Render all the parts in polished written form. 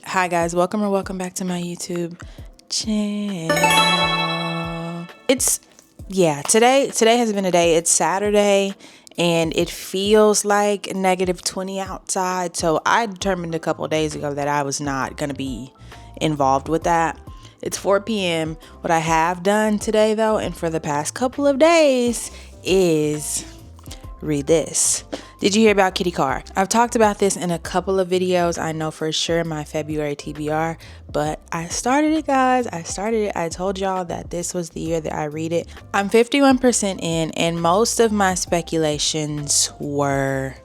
Hi guys, welcome back to my YouTube channel. Today has been a day. It's Saturday and it feels like -20 outside. So I determined a couple days ago that I was not going to be involved with that. It's 4 p.m. What I have done today though, and for the past couple of days, is read this. Did you hear about Kitty Karr? I've talked about this in a couple of videos. I know for sure my February TBR, but I started it, guys. I started it. I told y'all that this was the year that I read it. I'm 51% in, and most of my speculations were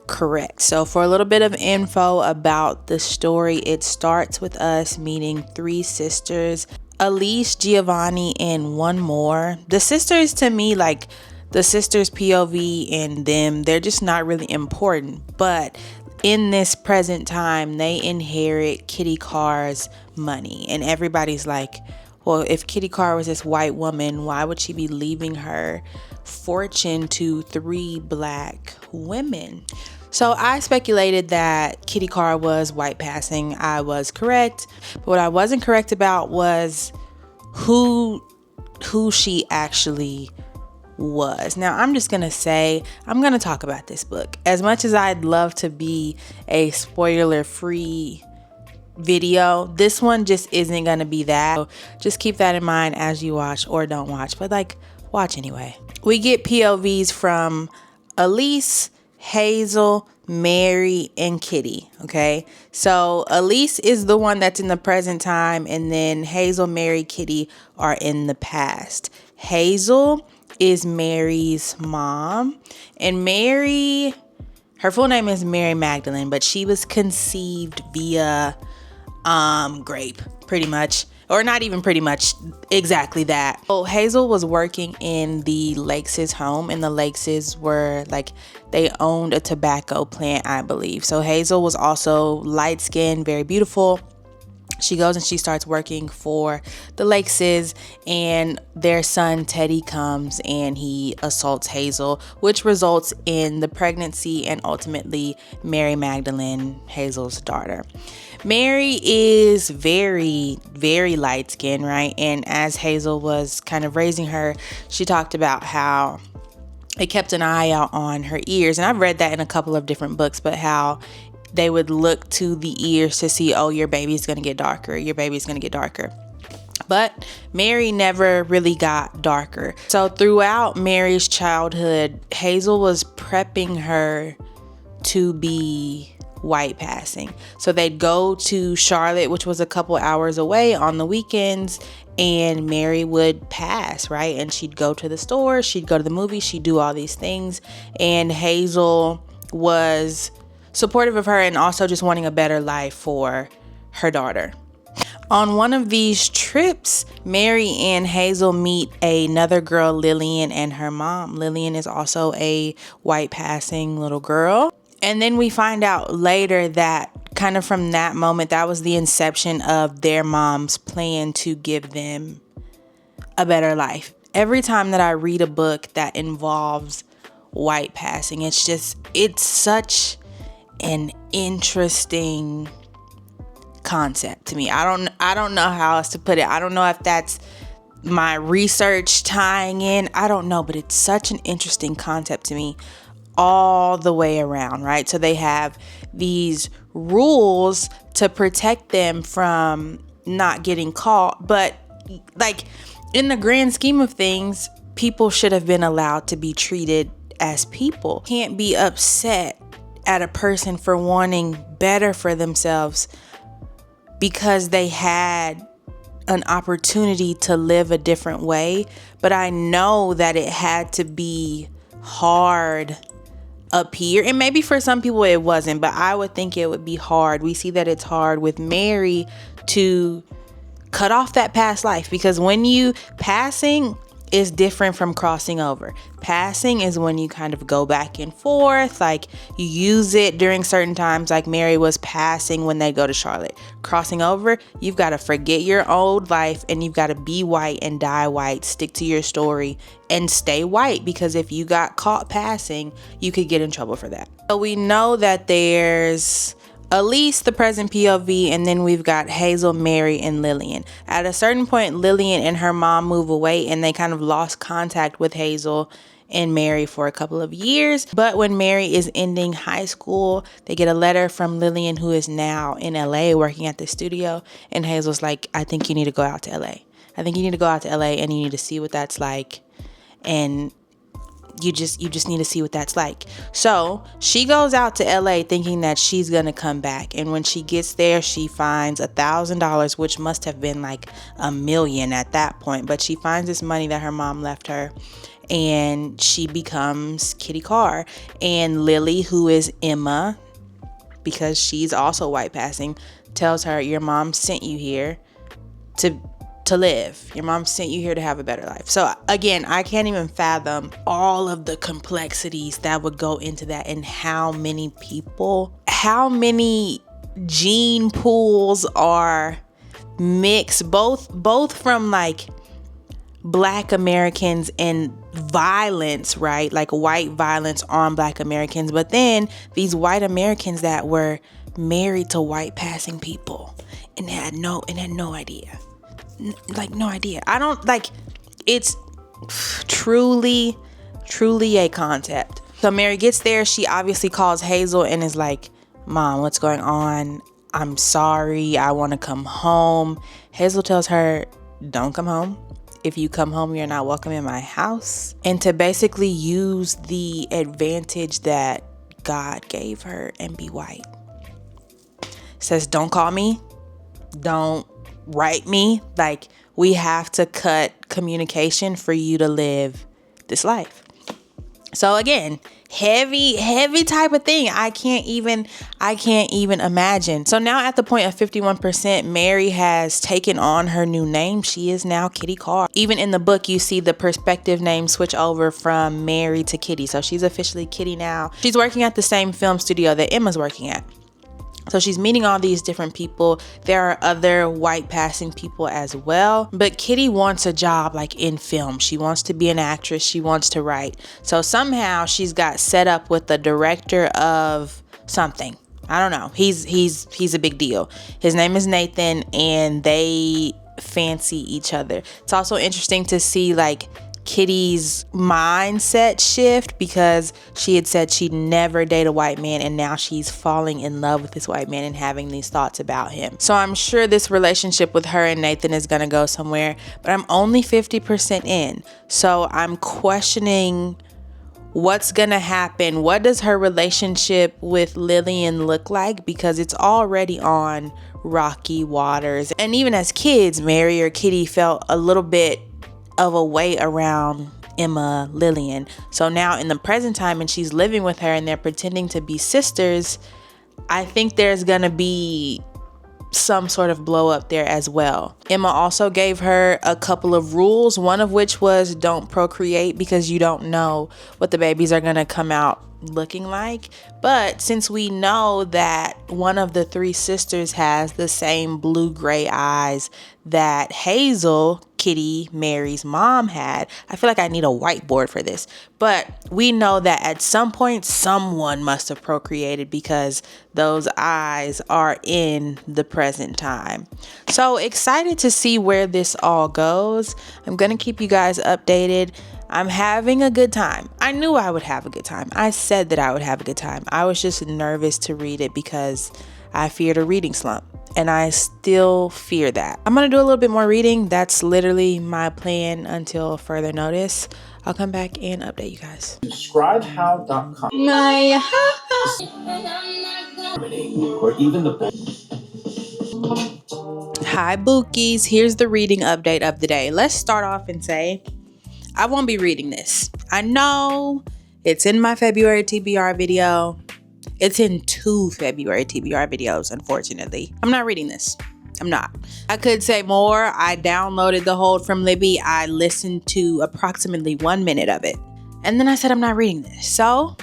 correct. So for a little bit of info about the story, it starts with us meeting 3 sisters, Elise, Giovanni, and one more. The sisters, to me, like, the sisters' POV and them, they're just not really important. But in this present time, they inherit Kitty Karr's money. And everybody's like, well, if Kitty Karr was this white woman, why would she be leaving her fortune to 3 black women? So I speculated that Kitty Karr was white passing. I was correct. But what I wasn't correct about was who she actually was. Now I'm just gonna say, I'm gonna talk about this book. As much as I'd love to be a spoiler free video, this one just isn't gonna be that. So just keep that in mind as you watch, or don't watch, but like, watch anyway. We get POVs from Elise, Hazel, Mary, and Kitty. Okay, so Elise is the one that's in the present time, and then Hazel, Mary, Kitty are in the past. Hazel is Mary's mom, and Mary, her full name is Mary Magdalene, but she was conceived via grape, pretty much, or not even pretty much, exactly that. So Hazel was working in the Lakeses home, and the Lakeses were like, they owned a tobacco plant, I believe. So Hazel was also light skinned, very beautiful. She goes and she starts working for the Lakeses, and their son Teddy comes and he assaults Hazel, which results in the pregnancy and ultimately Mary Magdalene, Hazel's daughter. Mary is very, very light skinned, right? And as Hazel was kind of raising her, she talked about how it kept an eye out on her ears. And I've read that in a couple of different books, but how they would look to the ears to see, oh, your baby's gonna get darker, your baby's gonna get darker. But Mary never really got darker. So throughout Mary's childhood, Hazel was prepping her to be white passing. So they'd go to Charlotte, which was a couple hours away, on the weekends, and Mary would pass, right? And she'd go to the store, she'd go to the movies, she'd do all these things. And Hazel was supportive of her and also just wanting a better life for her daughter. On one of these trips, Mary and Hazel meet another girl, Lillian, and her mom. Lillian is also a white passing little girl. And then we find out later that kind of from that moment, that was the inception of their mom's plan to give them a better life. Every time that I read a book that involves white passing, it's such an interesting concept to me. I don't know how else to put it. I don't know if that's my research tying in. I don't know, but it's such an interesting concept to me all the way around, right? So they have these rules to protect them from not getting caught, but like, in the grand scheme of things, people should have been allowed to be treated as people. Can't be upset at a person for wanting better for themselves because they had an opportunity to live a different way. But I know that it had to be hard up here, and maybe for some people it wasn't, but I would think it would be hard. We see that it's hard with Mary to cut off that past life, because when you passing is different from crossing over. Passing is when you kind of go back and forth, like you use it during certain times, like Mary was passing when they go to Charlotte. Crossing over, you've got to forget your old life and you've got to be white and die white, stick to your story and stay white, because if you got caught passing, you could get in trouble for that. So we know that there's Elise, the present POV, and then we've got Hazel, Mary, and Lillian. At a certain point, Lillian and her mom move away, and they kind of lost contact with Hazel and Mary for a couple of years. But when Mary is ending high school, they get a letter from Lillian, who is now in LA working at the studio, and Hazel's like, I think you need to go out to LA. I think you need to go out to LA and you need to see what that's like. And you just need to see what that's like. So she goes out to LA thinking that she's gonna come back, and when she gets there, she finds $1,000, which must have been like $1 million at that point. But she finds this money that her mom left her, and she becomes Kitty Karr. And Lily, who is Emma, because she's also white passing, tells her, your mom sent you here to live. Your mom sent you here to have a better life. So again, I can't even fathom all of the complexities that would go into that, and how many people, how many gene pools are mixed, both from like Black Americans and violence, right? Like white violence on Black Americans, but then these white Americans that were married to white passing people and had no idea. Like no idea. I don't like, it's truly a concept. So Mary gets there. She obviously calls Hazel and is like, Mom, what's going on? I'm sorry. I want to come home. Hazel tells her, don't come home. If you come home, you're not welcome in my house. And to basically use the advantage that God gave her and be white. Says, don't call me. Don't write me. Like, we have to cut communication for you to live this life. So again, heavy type of thing. I can't even imagine. So now at the point of 51%, Mary has taken on her new name. She is now Kitty Karr. Even in the book, you see the perspective name switch over from Mary to Kitty. So she's officially Kitty now. She's working at the same film studio that Emma's working at. So she's meeting all these different people. There are other white passing people as well. But Kitty wants a job like in film. She wants to be an actress. She wants to write. So somehow she's got set up with the director of something. I don't know. He's a big deal. His name is Nathan, and they fancy each other. It's also interesting to see like Kitty's mindset shift, because she had said she'd never date a white man, and now she's falling in love with this white man and having these thoughts about him. So I'm sure this relationship with her and Nathan is gonna go somewhere, but I'm only 50% in. So I'm questioning what's gonna happen. What does her relationship with Lillian look like? Because it's already on rocky waters. And even as kids, Mary or Kitty felt a little bit of a way around Emma, Lillian. So now in the present time, and she's living with her and they're pretending to be sisters, I think there's gonna be some sort of blow up there as well. Emma also gave her a couple of rules, one of which was don't procreate, because you don't know what the babies are gonna come out looking like. But since we know that one of the three sisters has the same blue-gray eyes that Hazel, Kitty, Mary's mom had, I feel like I need a whiteboard for this. But we know that at some point someone must have procreated, because those eyes are in the present time. So excited to see where this all goes. I'm gonna keep you guys updated. I'm having a good time. I knew I would have a good time. I said that I would have a good time. I was just nervous to read it because I feared a reading slump, and I still fear that. I'm gonna do a little bit more reading. That's literally my plan until further notice. I'll come back and update you guys. Subscribehow.com. Or even the Hi Bookies, here's the reading update of the day. Let's start off and say I won't be reading this. I know it's in my February TBR video. It's in 2 February TBR videos, unfortunately. I'm not reading this. I'm not. I could say more. I downloaded the Hold from Libby. I listened to approximately 1 minute of it. And then I said I'm not reading this. So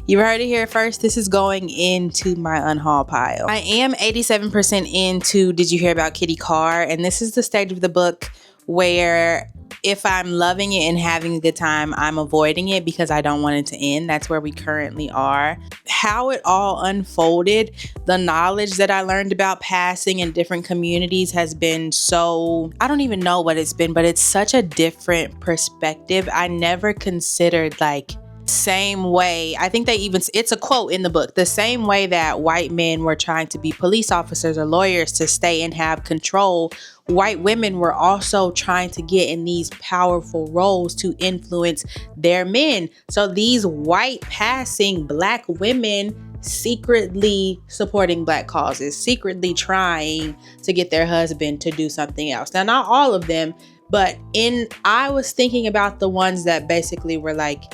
you heard it here first. This is going into my unhaul pile. I am 87% into Did You Hear About Kitty Karr? And this is the stage of the book where if I'm loving it and having a good time, I'm avoiding it because I don't want it to end. That's where we currently are. How it all unfolded, the knowledge that I learned about passing in different communities has been so, I don't even know what it's been, but it's such a different perspective. I never considered like same way. I think it's a quote in the book, the same way that white men were trying to be police officers or lawyers to stay and have control, white women were also trying to get in these powerful roles to influence their men. So these white passing black women secretly supporting black causes, secretly trying to get their husband to do something else. Now, not all of them, but I was thinking about the ones that basically were like,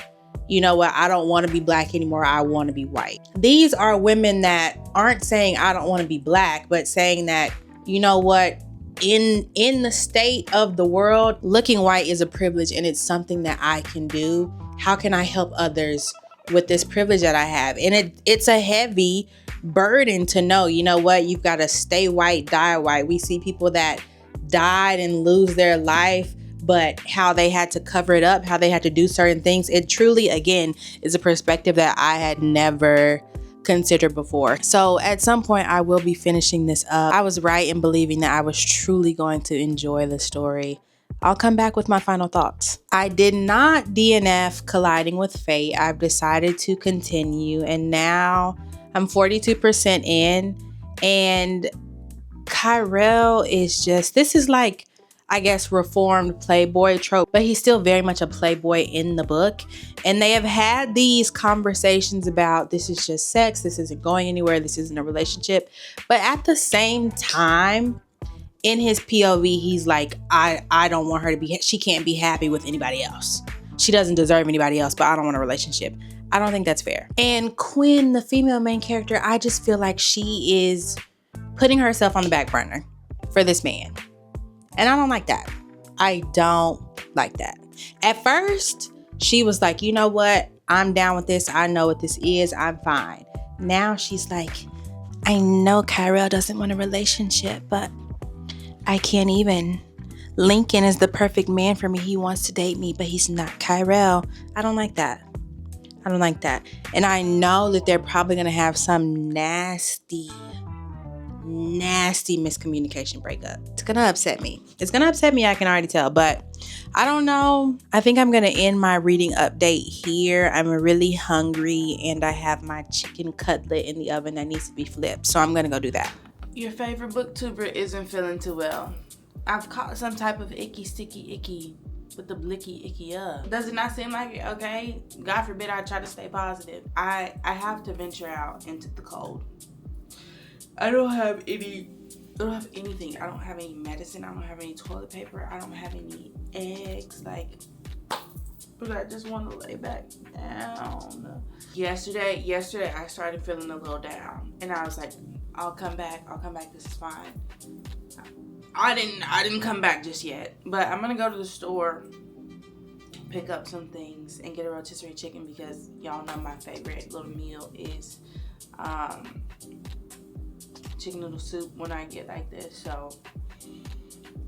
you know what, I don't want to be black anymore, I want to be white. These are women that aren't saying I don't want to be black, but saying that, you know what, in the state of the world, looking white is a privilege and it's something that I can do. How can I help others with this privilege that I have? And it's a heavy burden to know, you know what, you've got to stay white, die white. We see people that died and lose their life, but how they had to cover it up, how they had to do certain things. It truly, again, is a perspective that I had never considered before. So at some point I will be finishing this up. I was right in believing that I was truly going to enjoy the story. I'll come back with my final thoughts. I did not DNF Colliding with Fate. I've decided to continue, and now I'm 42% in, and Kyrell is just, this is like, I guess, reformed playboy trope, but he's still very much a playboy in the book. And they have had these conversations about this is just sex, this isn't going anywhere, this isn't a relationship. But at the same time, in his POV, he's like, I don't want her to be, she can't be happy with anybody else. She doesn't deserve anybody else, but I don't want a relationship. I don't think that's fair. And Quinn, the female main character, I just feel like she is putting herself on the back burner for this man. And I don't like that. I don't like that. At first, she was like, you know what? I'm down with this. I know what this is. I'm fine. Now she's like, I know Kyrell doesn't want a relationship, but I can't even. Lincoln is the perfect man for me. He wants to date me, but he's not Kyrell. I don't like that. I don't like that. And I know that they're probably going to have some nasty miscommunication breakup. It's gonna upset me. I can already tell, but I don't know. I think I'm gonna end my reading update here. I'm really hungry and I have my chicken cutlet in the oven that needs to be flipped, so I'm gonna go do that. Your favorite booktuber isn't feeling too well. I've caught some type of icky with the blicky icky up. Does it not seem like it? Okay, God forbid I try to stay positive. I have to venture out into the cold. I don't have anything. I don't have any medicine. I don't have any toilet paper. I don't have any eggs. Like, but I just want to lay back down. Yesterday I started feeling a little down, and I was like, I'll come back. This is fine. I didn't come back just yet, but I'm gonna go to the store, pick up some things, and get a rotisserie chicken because y'all know my favorite little meal is chicken noodle soup when I get like this. So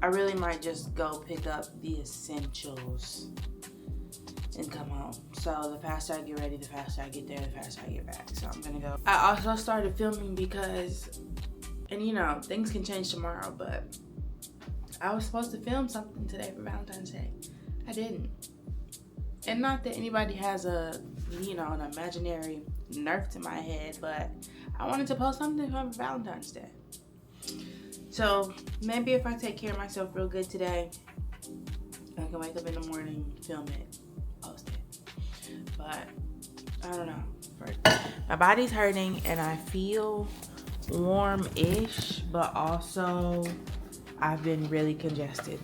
I really might just go pick up the essentials and come home. So the faster I get ready, the faster I get there, the faster I get back. So I'm gonna go. I also started filming because, and you know, things can change tomorrow, but I was supposed to film something today for Valentine's Day. I didn't. And not that anybody has an imaginary nerf to my head, but I wanted to post something for Valentine's Day. So maybe if I take care of myself real good today, I can wake up in the morning, film it, post it. But I don't know. My body's hurting and I feel warm-ish, but also I've been really congested.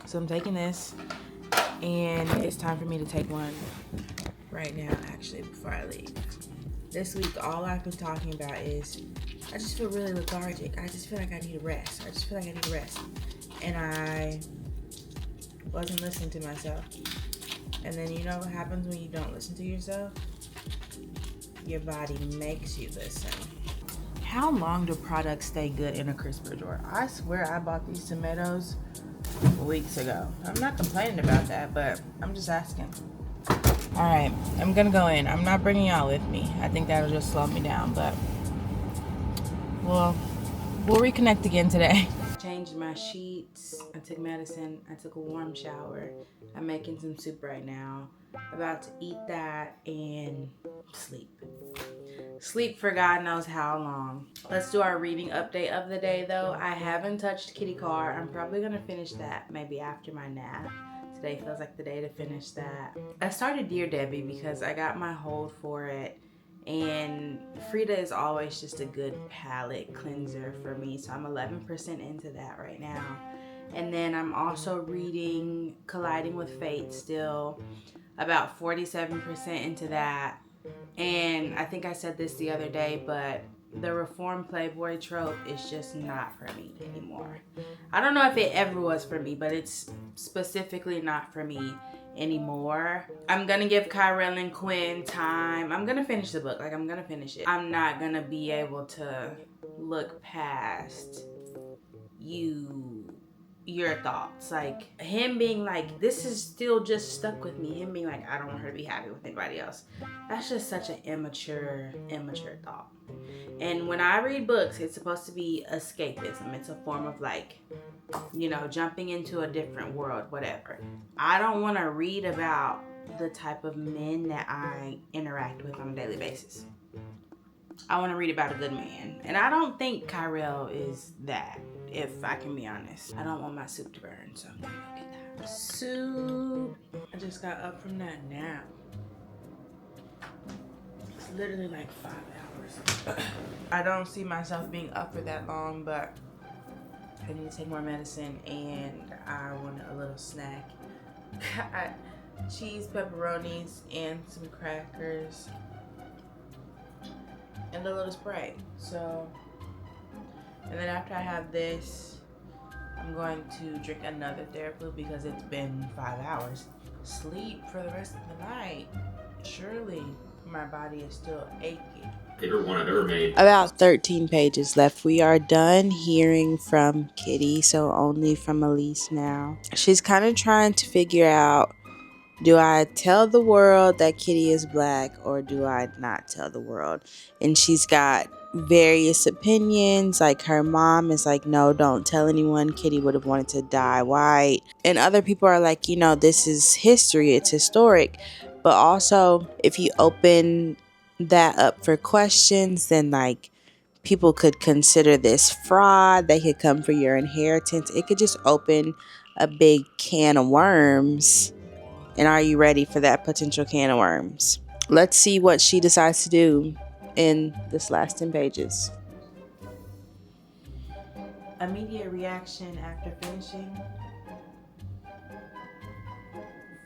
So I'm taking this, and it's time for me to take one right now, actually, before I leave. This week, all I've been talking about is I just feel really lethargic. I just feel like I need a rest. And I wasn't listening to myself. And then you know what happens when you don't listen to yourself? Your body makes you listen. How long do products stay good in a crisper drawer? I swear I bought these tomatoes weeks ago. I'm not complaining about that, but I'm just asking. All right, I'm gonna go in. I'm not bringing y'all with me. I think that'll just slow me down, but we'll reconnect again today. Changed my sheets. I took medicine. I took a warm shower. I'm making some soup right now. About to eat that and sleep. Sleep for God knows how long. Let's do our reading update of the day though. I haven't touched Kitty Karr. I'm probably gonna finish that maybe after my nap. Today feels like the day to finish that. I started Dear Debbie because I got my hold for it, and Frida is always just a good palate cleanser for me, so I'm 11% into that right now. And then I'm also reading Colliding with Fate still, about 47% into that. And I think I said this the other day, but the reformed playboy trope is just not for me anymore. I don't know if it ever was for me, but it's specifically not for me anymore. I'm gonna give Kyrell and Quinn time. I'm gonna finish the book. Like, I'm gonna finish it. I'm not gonna be able to look past your thoughts. Like, him being like, this is still just stuck with me. Him being like, I don't want her to be happy with anybody else. That's just such an immature thought. And when I read books, it's supposed to be escapism. It's a form of, like, you know, jumping into a different world, whatever. I don't want to read about the type of men that I interact with on a daily basis. I want to read about a good man. And I don't think Kyrell is that, if I can be honest. I don't want my soup to burn, so I'm gonna go get that. Soup. I just got up from that nap. It's literally like 5 hours. I don't see myself being up for that long, but I need to take more medicine and I want a little snack. Cheese, pepperonis, and some crackers. And a little Sprite. So, and then after I have this, I'm going to drink another Theraflu because it's been 5 hours. Sleep for the rest of the night. Surely my body is still aching. Favorite one I've ever made. About 13 pages left. We are done hearing from Kitty, so only from Elise now. She's kind of trying to figure out, do I tell the world that Kitty is black or do I not tell the world? And she's got various opinions. Like, her mom is like, no, don't tell anyone. Kitty would have wanted to die white. And other people are like, you know, this is history. It's historic. But also, if you open that up for questions, then, like, people could consider this fraud. They could come for your inheritance. It could just open a big can of worms. And are you ready for that potential can of worms? Let's see what she decides to do in this last 10 pages. Immediate reaction after finishing,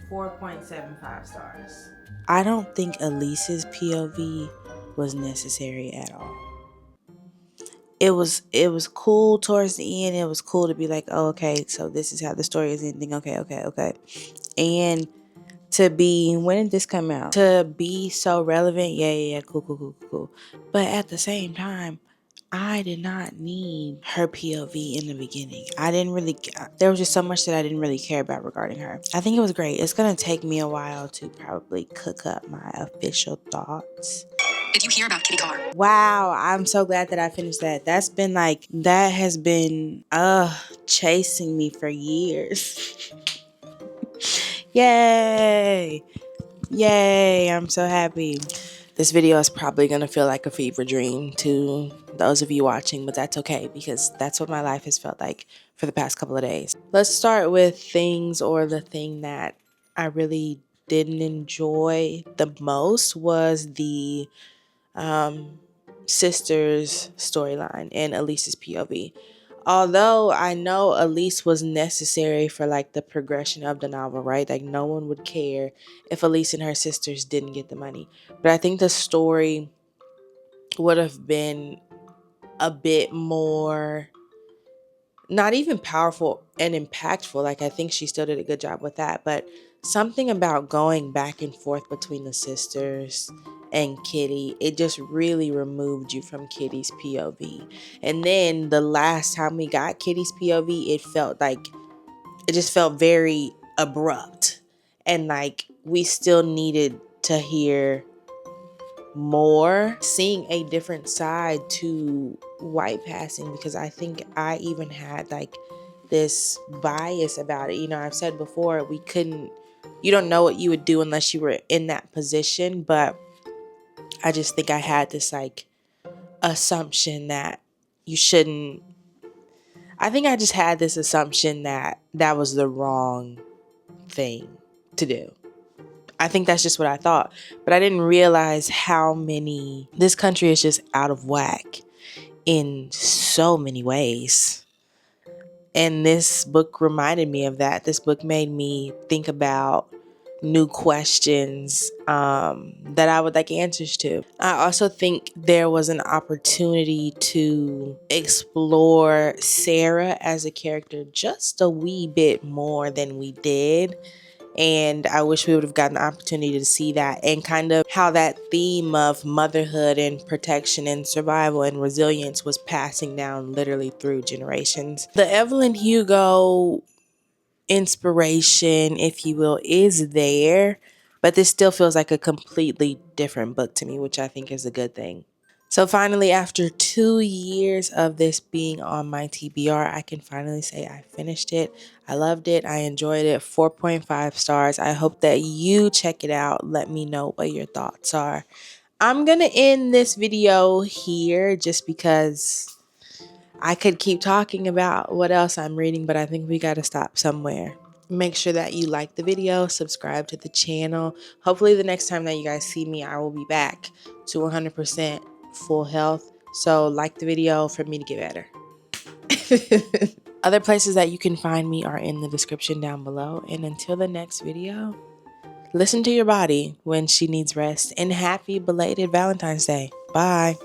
4.75 stars. I don't think Elise's POV was necessary at all. It was cool towards the end. It was cool to be like, oh, okay, so this is how the story is ending. Okay. And to be, when did this come out? To be so relevant, yeah, cool. But at the same time, I did not need her POV in the beginning. There was just so much that I didn't really care about regarding her. I think it was great. It's going to take me a while to probably cook up my official thoughts. Did you hear about Kitty Karr? Wow, I'm so glad that I finished that. That has been chasing me for years. Yay, I'm so happy. This video is probably going to feel like a fever dream to those of you watching, but that's okay because that's what my life has felt like for the past couple of days. Let's start with the thing that I really didn't enjoy the most was the sister's storyline and Elise's POV. Although I know Elise was necessary for, like, the progression of the novel, right? Like, no one would care if Elise and her sisters didn't get the money. But I think the story would have been a bit more, not even powerful and impactful. Like, I think she still did a good job with that. But something about going back and forth between the sisters and Kitty, it just really removed you from Kitty's POV. And then the last time we got Kitty's POV, it felt like it just felt very abrupt. And like we still needed to hear more, seeing a different side to white passing, because I think I even had like this bias about it. You know, I've said before, you don't know what you would do unless you were in that position, but I just think I had this like assumption that you shouldn't. I think I just had this assumption that that was the wrong thing to do. I think that's just what I thought. But I didn't realize this country is just out of whack in so many ways. And this book reminded me of that. This book made me think about new questions that I would like answers to. I also think there was an opportunity to explore Sarah as a character just a wee bit more than we did. And I wish we would have gotten the opportunity to see that, and kind of how that theme of motherhood and protection and survival and resilience was passing down literally through generations. The Evelyn Hugo inspiration, if you will, is there, but this still feels like a completely different book to me, which I think is a good thing. So finally, after 2 years of this being on my TBR, I can finally say I finished it. I loved it. I enjoyed it. 4.5 stars. I hope that you check it out. Let me know what your thoughts are. I'm going to end this video here just because I could keep talking about what else I'm reading, but I think we got to stop somewhere. Make sure that you like the video, subscribe to the channel. Hopefully the next time that you guys see me, I will be back to 100% full health. So like the video for me to get better. Other places that you can find me are in the description down below. And until the next video, listen to your body when she needs rest. And happy belated Valentine's Day. Bye.